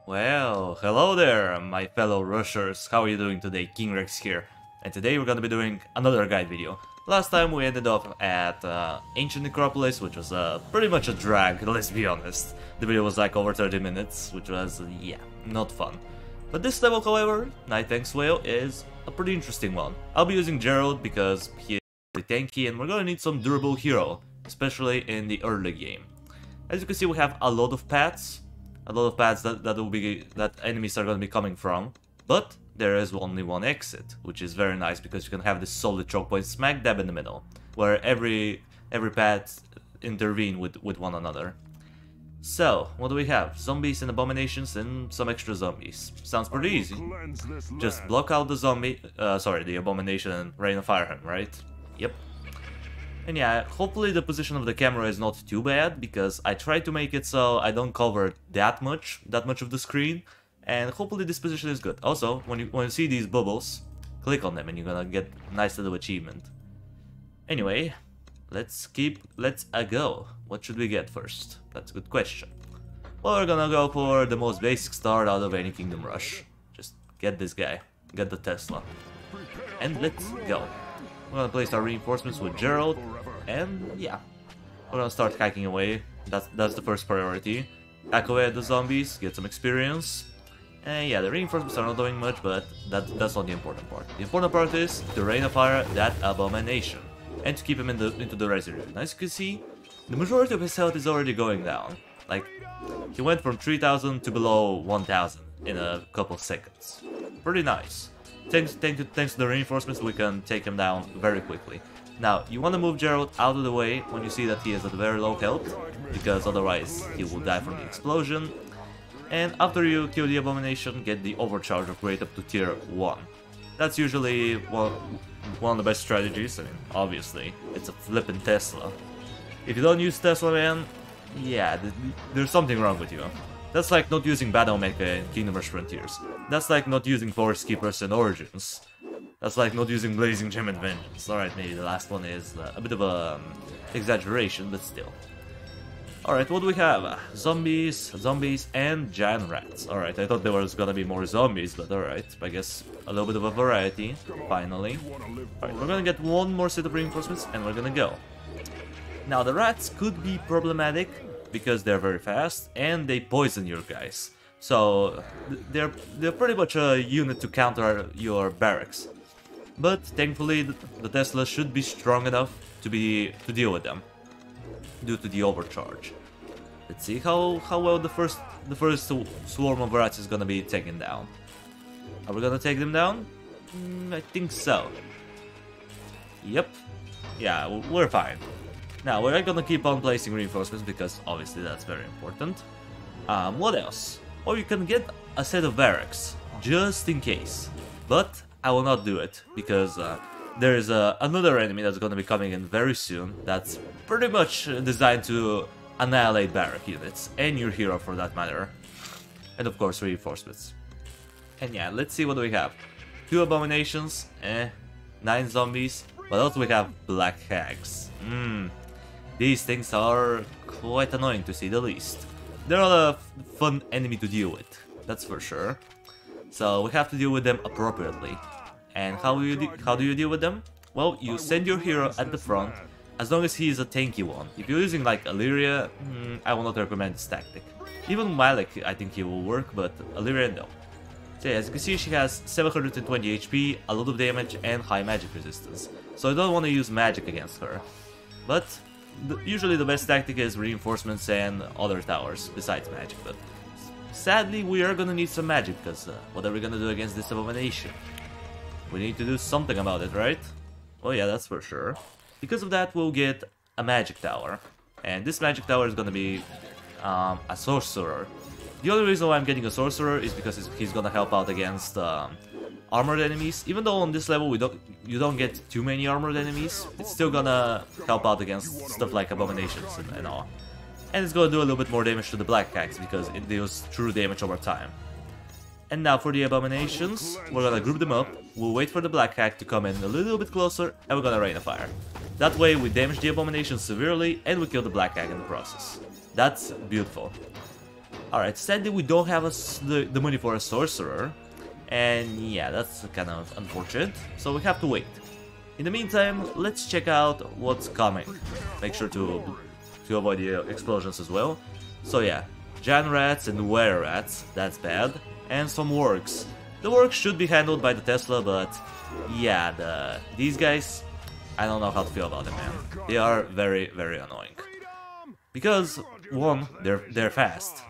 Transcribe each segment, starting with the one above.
Well, hello there, my fellow rushers. How are you doing today? King Rex here. And today we're gonna be doing another guide video. Last time we ended up at Ancient Necropolis, which was pretty much a drag, let's be honest. The video was like over 30 minutes, which was, yeah, not fun. But this level, however, Nightfang Swale, is a pretty interesting one. I'll be using Gerald because he is really tanky and we're gonna need some durable hero, especially in the early game. As you can see, we have a lot of paths. that enemies are going to be coming from, but there is only one exit, which is very nice because you can have this solid choke point smack dab in the middle, where every path intervene with one another. So, what do we have? Zombies and abominations and some extra zombies. Sounds pretty easy. Just block out the the abomination and rain of fire him, right? Yep. And yeah, hopefully the position of the camera is not too bad, because I try to make it so I don't cover that much of the screen, and hopefully this position is good. Also, when you see these bubbles, click on them and you're gonna get a nice little achievement. Anyway, let's go. What should we get first? That's a good question. Well, we're gonna go for the most basic start out of any Kingdom Rush. Just get this guy, get the Tesla, and let's go. We're gonna place our reinforcements with Gerald, and yeah, we're gonna start hacking away. That's the first priority. Hack away at the zombies, get some experience. And yeah, the reinforcements are not doing much, but that's not the important part. The important part is to rain of fire that abomination, and to keep him into the residue. And as you can see, the majority of his health is already going down. Like, he went from 3000 to below 1000 in a couple seconds. Pretty nice. Thanks to the reinforcements, we can take him down very quickly. Now, you want to move Gerald out of the way when you see that he is at very low health, because otherwise he will die from the explosion. And after you kill the abomination, get the overcharge upgrade up to tier 1. That's usually one of the best strategies. I mean, obviously, it's a flippin' Tesla. If you don't use Tesla, man, yeah, there's something wrong with you. That's like not using Battle Mecha in Kingdom Rush Frontiers. That's like not using Forest Keepers in Origins. That's like not using Blazing Gem in Vengeance. Alright, maybe the last one is a bit of a exaggeration, but still. Alright, what do we have? Zombies, and giant rats. Alright, I thought there was gonna be more zombies, but alright, I guess a little bit of a variety, finally. Alright, we're gonna get one more set of reinforcements, and we're gonna go. Now, the rats could be problematic, because they're very fast and they poison your guys. So they're pretty much a unit to counter your barracks. But thankfully the Tesla should be strong enough to deal with them due to the overcharge. Let's see how well the first swarm of rats is gonna be taken down. Are we gonna take them down? I think so. Yep. Yeah, we're fine. Now, we're gonna keep on placing reinforcements because obviously that's very important. What else? Or you can get a set of barracks, just in case. But I will not do it, because there is another enemy that's gonna be coming in very soon that's pretty much designed to annihilate barrack units, and your hero for that matter. And of course reinforcements. And yeah, let's see what we have. 2 abominations, 9 zombies, but also we have black hags. These things are quite annoying to say the least. They're not a fun enemy to deal with, that's for sure. So we have to deal with them appropriately. And how do you deal with them? Well, you send your hero at the front, as long as he is a tanky one. If you're using like Illyria, I will not recommend this tactic. Even Malik, I think he will work, but Illyria, no. So yeah, as you can see, she has 720 HP, a lot of damage, and high magic resistance. So I don't want to use magic against her. But usually the best tactic is reinforcements and other towers, besides magic, but sadly we are gonna need some magic, because what are we gonna do against this abomination? We need to do something about it, right? Well, yeah, that's for sure. Because of that, we'll get a magic tower, and this magic tower is gonna be a sorcerer. The only reason why I'm getting a sorcerer is because he's gonna help out against armored enemies. Even though on this level you don't get too many armored enemies, it's still gonna help out against stuff like abominations and all. And it's gonna do a little bit more damage to the black hags because it deals true damage over time. And now for the abominations, we're gonna group them up, we'll wait for the black hag to come in a little bit closer, and we're gonna rain a fire. That way we damage the abomination severely and we kill the black hag in the process. That's beautiful. Alright, sadly we don't have the money for a sorcerer. And yeah, that's kind of unfortunate. So we have to wait. In the meantime, let's check out what's coming. Make sure to avoid the explosions as well. So yeah, giant rats and were rats, that's bad. And some works. The works should be handled by the Tesla, but yeah, these guys, I don't know how to feel about them, man. They are very, very annoying. Because, one, they're fast.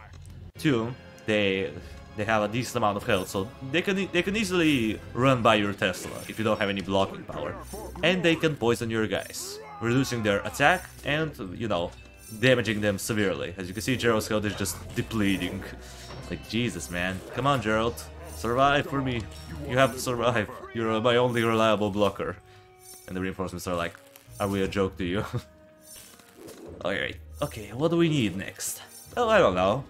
Two, they have a decent amount of health, so they can easily run by your Tesla if you don't have any blocking power. And they can poison your guys, reducing their attack and, you know, damaging them severely. As you can see, Gerald's health is just depleting. Like, Jesus, man. Come on, Gerald. Survive for me. You have to survive. You're my only reliable blocker. And the reinforcements are like, are we a joke to you? Alright, okay, what do we need next? Well, I don't know.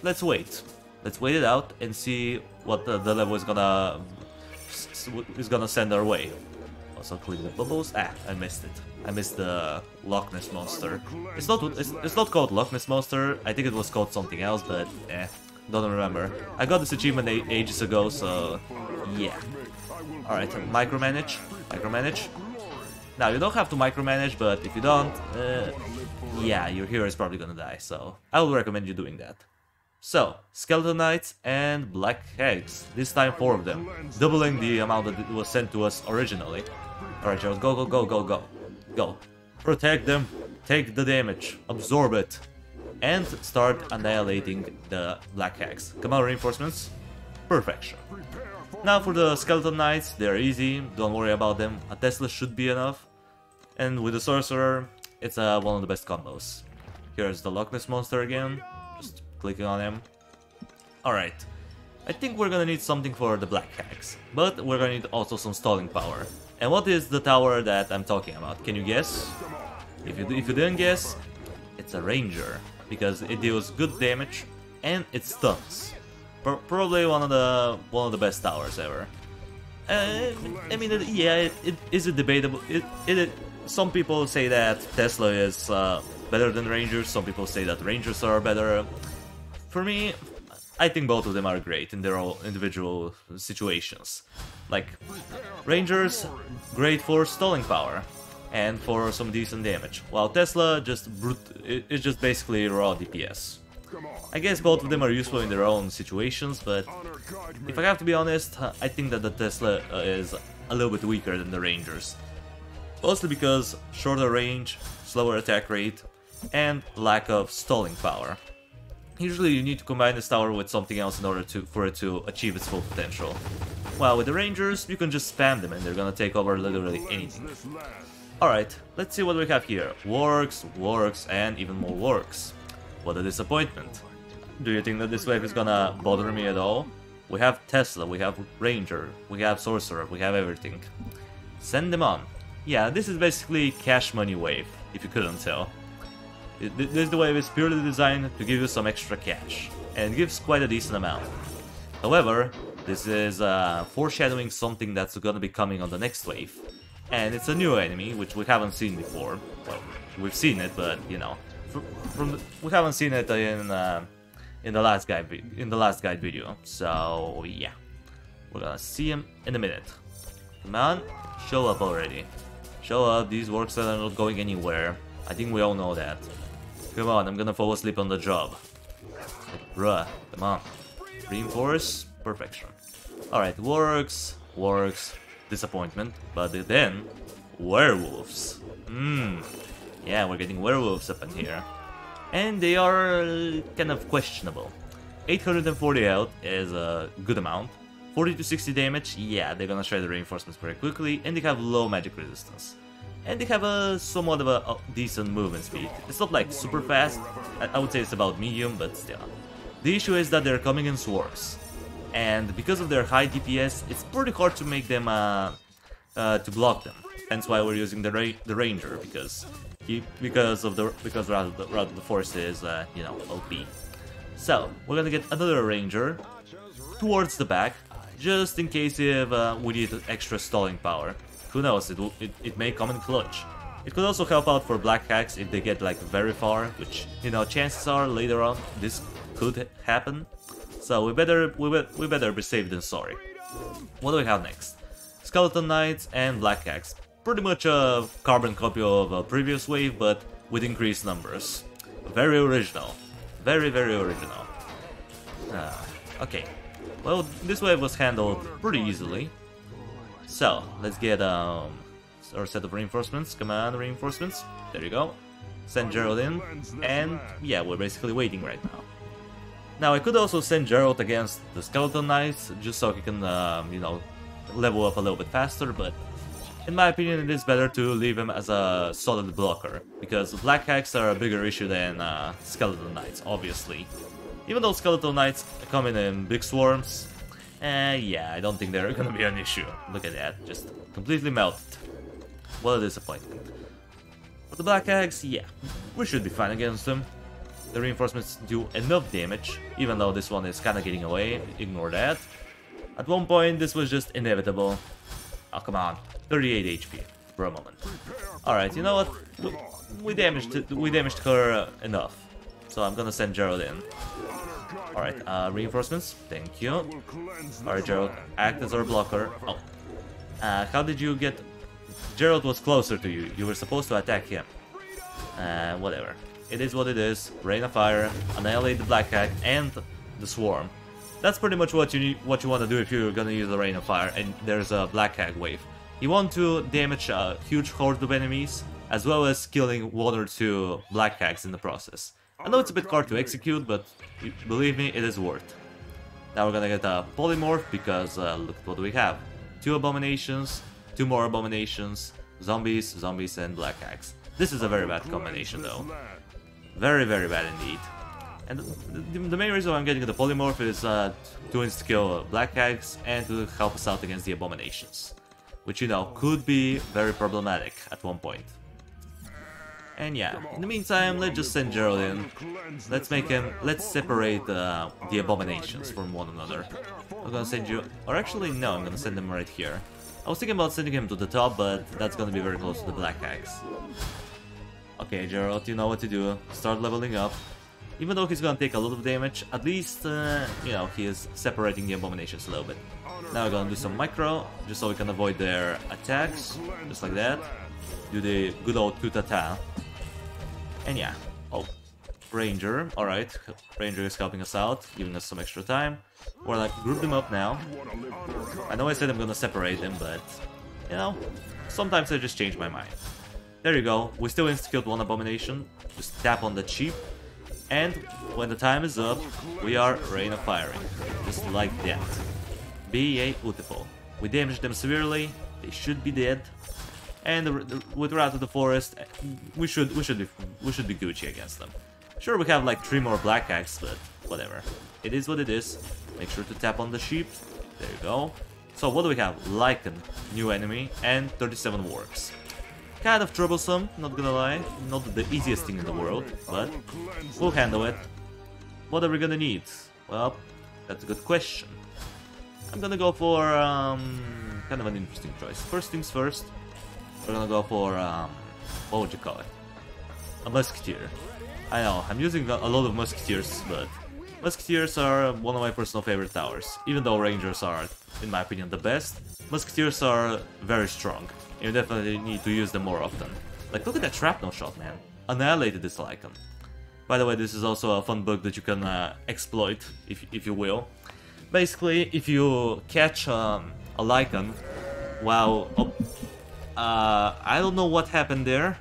Let's wait. Let's wait it out and see what the level is gonna send our way. Also clean the bubbles. Ah, I missed it. I missed the Loch Ness Monster. It's not called Loch Ness Monster. I think it was called something else, but don't remember. I got this achievement ages ago, so yeah. Alright, micromanage. Micromanage. Now, you don't have to micromanage, but if you don't, yeah, your hero is probably gonna die, so I would recommend you doing that. So, Skeleton Knights and Black Hags. This time 4 of them, doubling the amount that was sent to us originally. Alright, Gerald, go, go, go, go, go. Go. Protect them, take the damage, absorb it, and start annihilating the Black Hags. Come on, reinforcements. Perfection. Now for the Skeleton Knights, they're easy, don't worry about them. A Tesla should be enough. And with the Sorcerer, it's one of the best combos. Here's the Loch Ness Monster again, just clicking on him. Alright, I think we're gonna need something for the Black Hags, but we're gonna need also some stalling power. And what is the tower that I'm talking about? Can you guess? If you didn't guess, it's a Ranger, because it deals good damage and it stuns. Probably one of the best towers ever. I mean, yeah, it is debatable. Some people say that Tesla is better than Rangers. Some people say that Rangers are better. For me, I think both of them are great in their own individual situations. Like, Rangers, great for stalling power and for some decent damage, while Tesla is just basically raw DPS. I guess both of them are useful in their own situations, but if I have to be honest, I think that the Tesla is a little bit weaker than the Rangers. Mostly because shorter range, slower attack rate, and lack of stalling power. Usually you need to combine this tower with something else in order for it to achieve its full potential. While with the Rangers, you can just spam them and they're gonna take over literally anything. Alright, let's see what we have here. Works, works, and even more works. What a disappointment. Do you think that this wave is gonna bother me at all? We have Tesla, we have Ranger, we have Sorcerer, we have everything. Send them on. Yeah, this is basically cash money wave, if you couldn't tell. The wave is purely designed to give you some extra cash, and it gives quite a decent amount. However, this is foreshadowing something that's gonna be coming on the next wave. And it's a new enemy, which we haven't seen before. Well, we've seen it, but, you know, we haven't seen it in the last guide video. So yeah, we're gonna see him in a minute. Come on, show up already. Show up. These works are not going anywhere. I think we all know that. Come on, I'm gonna fall asleep on the job. Like, bruh, come on. Reinforce, perfection. Alright, works, disappointment, but then werewolves. Yeah, we're getting werewolves up in here. And they are kind of questionable. 840 health is a good amount. 40 to 60 damage, yeah, they're gonna shred the reinforcements very quickly, and they have low magic resistance. And they have somewhat of a decent movement speed. It's not like super fast, I would say it's about medium, but still. The issue is that they're coming in swarms. And because of their high DPS, it's pretty hard to make them, to block them. Hence why we're using the Ranger, because rather the force is, you know, OP. So, we're gonna get another Ranger towards the back, just in case if we need extra stalling power. Who knows, it may come in clutch. It could also help out for Black Hags if they get like very far, which, you know, chances are later on this could happen. So we better be safe than sorry. What do we have next? Skeleton Knights and Black Axe. Pretty much a carbon copy of a previous wave, but with increased numbers. Very original. Very original. Okay. Well, this wave was handled pretty easily. So, let's get our set of reinforcements. Come on, reinforcements. There you go. Send Gerald in. And yeah, we're basically waiting right now. Now, I could also send Gerald against the Skeleton Knights, just so he can, you know, level up a little bit faster, but in my opinion it is better to leave him as a solid blocker, because Black Axe are a bigger issue than Skeleton Knights, obviously. Even though Skeleton Knights come in big swarms, yeah, I don't think they're gonna be an issue. Look at that, just completely melted. What a disappointment. But the Black Axe, yeah, we should be fine against them. The reinforcements do enough damage, even though this one is kinda getting away, ignore that. At one point, this was just inevitable. Oh, come on, 38 HP for a moment. Alright, you know what? We damaged her enough. So I'm gonna send Gerald in. Alright, reinforcements, thank you. Alright, Gerald, act as our blocker. Oh. How did you get... Gerald was closer to you, you were supposed to attack him. Whatever. It is what it is. Rain of Fire, annihilate the Black Axe and the Swarm. That's pretty much what you want to do if you're gonna use the Rain of Fire and there's a Black Axe wave. You want to damage a huge horde of enemies, as well as killing 1 or 2 Black Axe in the process. I know it's a bit hard to execute, but believe me, it is worth. Now we're gonna get a Polymorph, because look what we have. 2 Abominations, 2 more Abominations, Zombies, and Black Axe. This is a very bad combination though. Very bad indeed. And the main reason why I'm getting the Polymorph is to insta-kill Black Axe and to help us out against the Abominations. Which, you know, could be very problematic at one point. And yeah, in the meantime, let's just send Gerald in. Let's separate the Abominations from one another. I'm gonna send you, or actually no, I'm gonna send him right here. I was thinking about sending him to the top, but that's gonna be very close to the Black Axe. Okay, Gerald, you know what to do. Start leveling up. Even though he's gonna take a lot of damage, at least, you know, he is separating the Abominations a little bit. Now we're gonna do some micro, just so we can avoid their attacks, just like that. Do the good old Tutata. And yeah, oh, Ranger, alright, Ranger is helping us out, giving us some extra time. We're like, group them up now. I know I said I'm gonna separate them, but, you know, sometimes I just change my mind. There you go, we still insta-killed 1 Abomination, just tap on the cheap. And when the time is up, we are Rain of Firing, just like that. Beautiful. We damaged them severely, they should be dead. And with Wrath of the Forest, we should be Gucci against them. Sure, we have like 3 more Black Axe, but whatever. It is what it is. Make sure to tap on the sheep. There you go. So what do we have? Lycan, new enemy, and 37 Wargs. Kind of troublesome, not gonna lie. Not the easiest thing in the world, but we'll handle it. What are we gonna need? Well, that's a good question. I'm gonna go for kind of an interesting choice. First things first, we're gonna go for what would you call it? A Musketeer. I know, I'm using a lot of Musketeers, but Musketeers are one of my personal favorite towers. Even though Rangers are, in my opinion, the best, Musketeers are very strong. You definitely need to use them more often. Like, look at that shrapnel shot, man. Annihilated this Lycan. By the way, this is also a fun bug that you can exploit, if you will. Basically, if you catch a Lycan while... I don't know what happened there.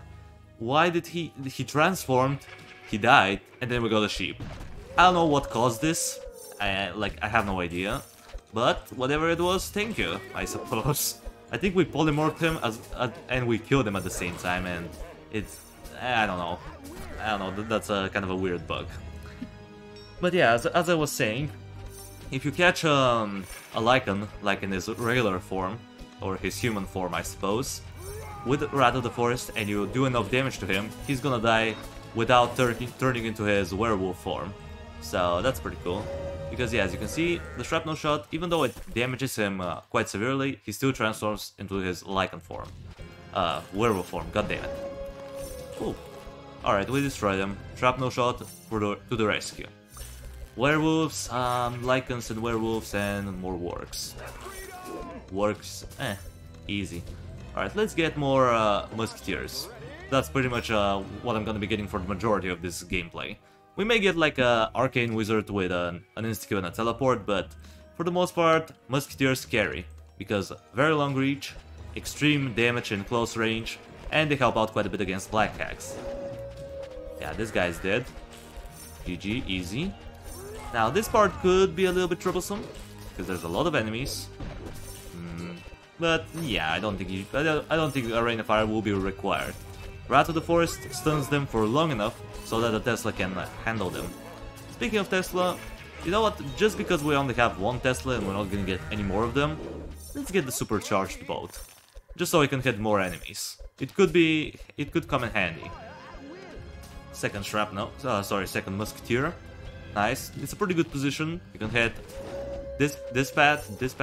Why did he transformed, he died, and then we got a sheep. I don't know what caused this. I have no idea. But whatever it was, thank you, I suppose. I think we polymorphed him and we killed him at the same time, and it's... I don't know, that's a kind of a weird bug. But yeah, as I was saying, if you catch a Lycan, like in his regular form, or his human form I suppose, with Wrath of the Forest, and you do enough damage to him, he's gonna die without turning into his werewolf form. So that's pretty cool. Because yeah, as you can see, the shrapnel shot, even though it damages him quite severely, he still transforms into his Lycan form. Werewolf form, goddammit. Cool. Alright, we destroyed him. Shrapnel shot to the rescue. Werewolves, lichens and werewolves, and more wargs. Wargs, easy. Alright, let's get more musketeers. That's pretty much what I'm gonna be getting for the majority of this gameplay. We may get like a arcane wizard with an insta-kill and a teleport, but for the most part, musketeers carry. Because very long reach, extreme damage in close range, and they help out quite a bit against black hags. Yeah, this guy's dead. GG, easy. Now this part could be a little bit troublesome, because there's a lot of enemies. But yeah, I don't think a Rain of Fire will be required. Rat of the Forest stuns them for long enough so that the Tesla can handle them. Speaking of Tesla, you know what? Just because we only have one Tesla and we're not gonna get any more of them, let's get the supercharged boat, just so we can hit more enemies. It could come in handy. Second shrapnel, second musketeer. Nice. It's a pretty good position. You can hit this path, and this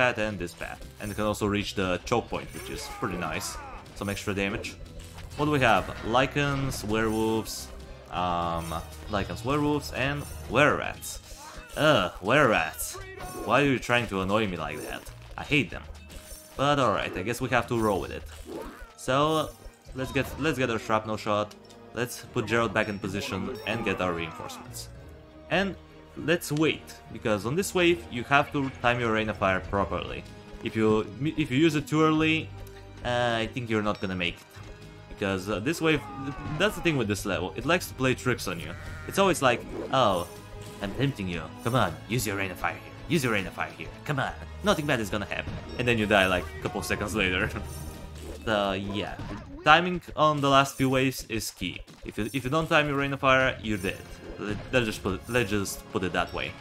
path. And you can also reach the choke point, which is pretty nice. Some extra damage. What do we have? Lichens, werewolves, and were-rats. Were-rats. Why are you trying to annoy me like that? I hate them. But alright, I guess we have to roll with it. So let's get our shrapnel shot. Let's put Gerald back in position and get our reinforcements. And let's wait, because on this wave you have to time your Rain of Fire properly. If you use it too early, I think you're not gonna make it. Because this wave, that's the thing with this level, it likes to play tricks on you. It's always like, oh, I'm tempting you, come on, use your Rain of Fire here, use your Rain of Fire here, come on, nothing bad is gonna happen. And then you die like a couple seconds later. Yeah, timing on the last few waves is key. If you don't time your Rain of Fire, you're dead. Let's just put it that way.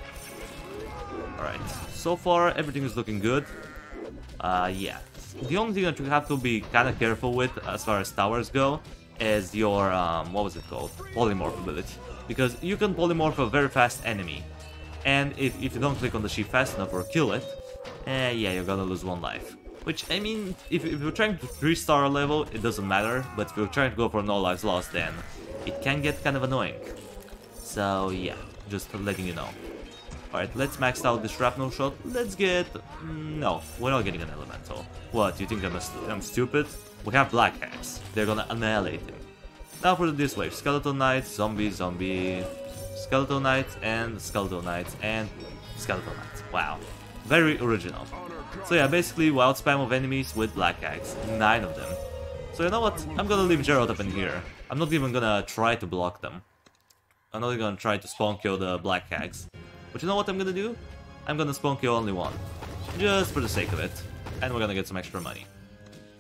Alright, so far everything is looking good. Yeah. The only thing that you have to be kind of careful with as far as towers go is your, what was it called? Polymorph ability. Because you can polymorph a very fast enemy. And if you don't click on the sheep fast enough or kill it, yeah, you're gonna lose one life. Which, I mean, if you're trying to 3-star level, it doesn't matter. But if you're trying to go for no lives lost, then it can get kind of annoying. So yeah, just letting you know. Alright, let's max out the shrapnel shot. Let's get... no, we're not getting an elemental. What, you think I'm stupid? We have black hags. They're gonna annihilate him. Now for this wave. Skeleton Knights, zombie, Skeleton Knights, and Skeleton Knights, and Skeleton Knights. Wow. Very original. So yeah, basically wild spam of enemies with black hags. 9 of them. So you know what? I'm gonna leave Gerald up in here. I'm not even gonna try to block them. I'm not even gonna try to spawn kill the black hags. But you know what I'm gonna do? I'm gonna spawn kill only one. Just for the sake of it. And we're gonna get some extra money.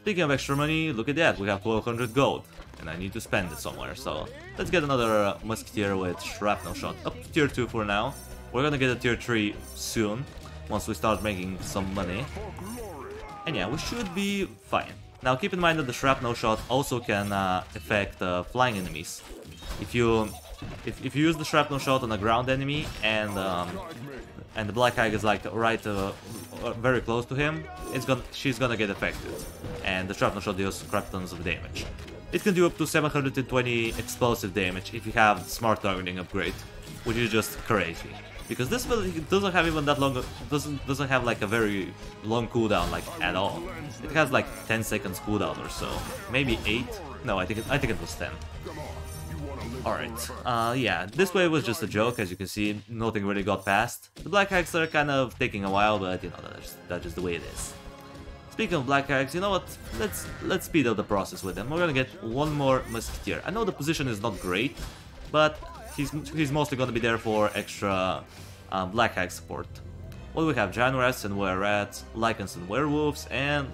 Speaking of extra money, look at that, we have 1200 gold. And I need to spend it somewhere, so let's get another musketeer with shrapnel shot. Up to tier 2 for now. We're gonna get a tier 3 soon, once we start making some money. And yeah, we should be fine. Now keep in mind that the shrapnel shot also can affect flying enemies. If you use the shrapnel shot on a ground enemy and the black hag is like right very close to him, she's gonna get affected, and the shrapnel shot deals crap tons of damage. It can do up to 720 explosive damage if you have the smart targeting upgrade, which is just crazy. Because this ability doesn't have even that long, doesn't have like a very long cooldown like at all. It has like 10 seconds cooldown or so, maybe 8. No, I think it was 10. Alright, yeah, this wave was just a joke, as you can see, nothing really got past. The black hags are kind of taking a while, but you know, that's just the way it is. Speaking of black hags, you know what, let's speed up the process with them. We're gonna get one more musketeer. I know the position is not great, but he's mostly gonna be there for extra black hag support. What do we have? Giant rats and were-rats, lichens and werewolves, and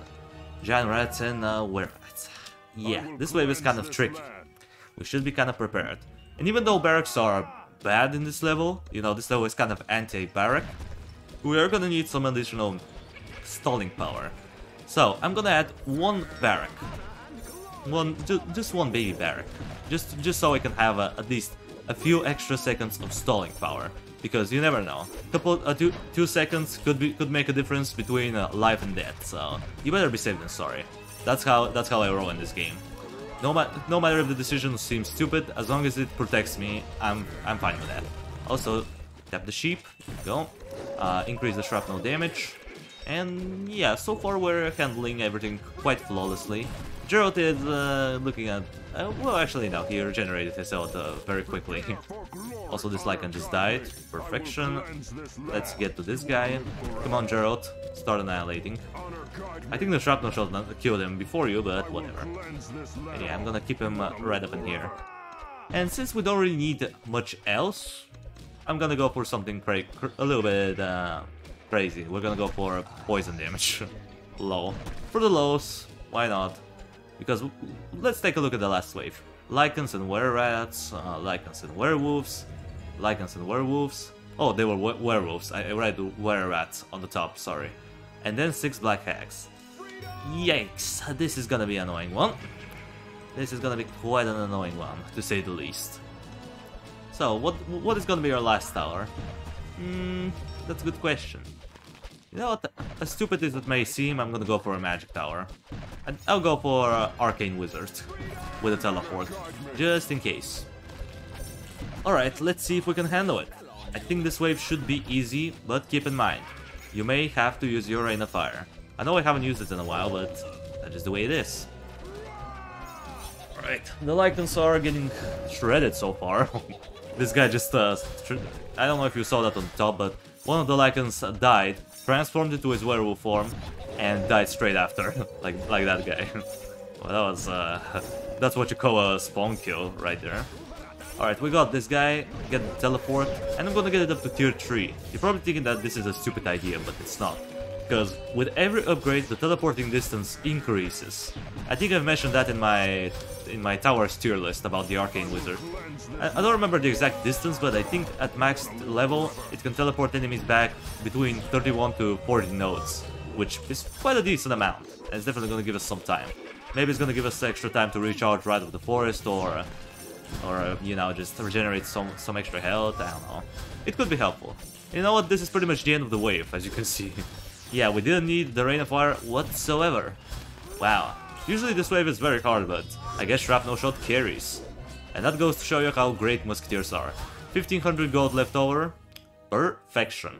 giant rats and were-rats. Yeah, this wave is kind of tricky. We should be kind of prepared. And even though barracks are bad in this level, you know, this level is kind of anti-barrack, we are gonna need some additional stalling power. So, I'm gonna add one barrack. Just one baby barrack. Just so I can have at least a few extra seconds of stalling power. Because you never know. Two seconds could make a difference between life and death, so you better be safe than sorry. That's how I roll in this game. No matter if the decision seems stupid, as long as it protects me, I'm fine with that. Also, Tap the sheep, there you go. Increase the shrapnel damage. And yeah, so far we're handling everything quite flawlessly. Gerald is looking at... well, actually no, he regenerated his health very quickly. Also, this Lycan just died. Perfection. Let's get to this guy. Come on, Gerald. Start annihilating. I think the shrapnel shot killed him before you, but whatever. And yeah, I'm gonna keep him right up in here. And since we don't really need much else, I'm gonna go for something a little bit crazy. We're gonna go for poison damage. Low. For the lows, why not? Because let's take a look at the last wave. Lycans and were-rats, Lycans and werewolves, Lycans and werewolves. Oh, they were werewolves. I read were-rats on the top, sorry. And then 6 black hags. Yikes, this is gonna be an annoying one. This is gonna be quite an annoying one, to say the least. So, what is gonna be our last tower? That's a good question. You know what, as stupid as it may seem, I'm gonna go for a magic tower. I'll go for Arcane Wizard with a teleport, just in case. Alright, let's see if we can handle it. I think this wave should be easy, but keep in mind, you may have to use your Rain of Fire. I know I haven't used it in a while, but that's just the way it is. Alright, the Lycans are getting shredded so far. This guy just, I don't know if you saw that on the top, but one of the Lycans died, transformed into his werewolf form, and died straight after, like that guy. Well, that was, that's what you call a spawn kill right there. Alright, we got this guy, get the teleport, and I'm gonna get it up to tier 3. You're probably thinking that this is a stupid idea, but it's not. Because with every upgrade, the teleporting distance increases. I think I've mentioned that in my towers tier list about the Arcane Wizard. I don't remember the exact distance, but I think at max level, it can teleport enemies back between 31 to 40 nodes, which is quite a decent amount, and it's definitely gonna give us some time. Maybe it's gonna give us extra time to recharge right of the forest, or you know, just regenerate some extra health, I don't know. It could be helpful. You know what, this is pretty much the end of the wave, as you can see. Yeah, we didn't need the Rain of Fire whatsoever. Wow. Usually this wave is very hard, but I guess Shrapnel Shot carries. And that goes to show you how great Musketeers are. 1500 gold left over. Perfection.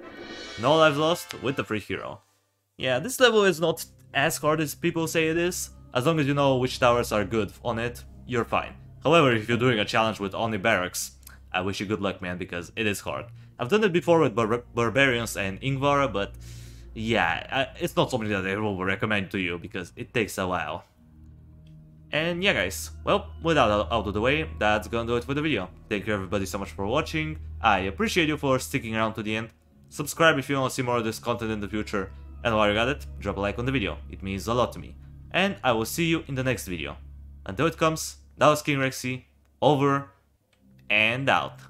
No lives lost with the free hero. Yeah, this level is not as hard as people say it is. As long as you know which towers are good on it, you're fine. However, if you're doing a challenge with only barracks, I wish you good luck, man, because it is hard. I've done it before with Barbarians and Ingvar, but yeah, it's not something that I will recommend to you, because it takes a while. And yeah, guys, well, with that out of the way, that's gonna do it for the video. Thank you everybody so much for watching, I appreciate you for sticking around to the end. Subscribe if you want to see more of this content in the future, and while you got it, drop a like on the video, it means a lot to me. And I will see you in the next video. Until it comes, that was King Rexy, over and out.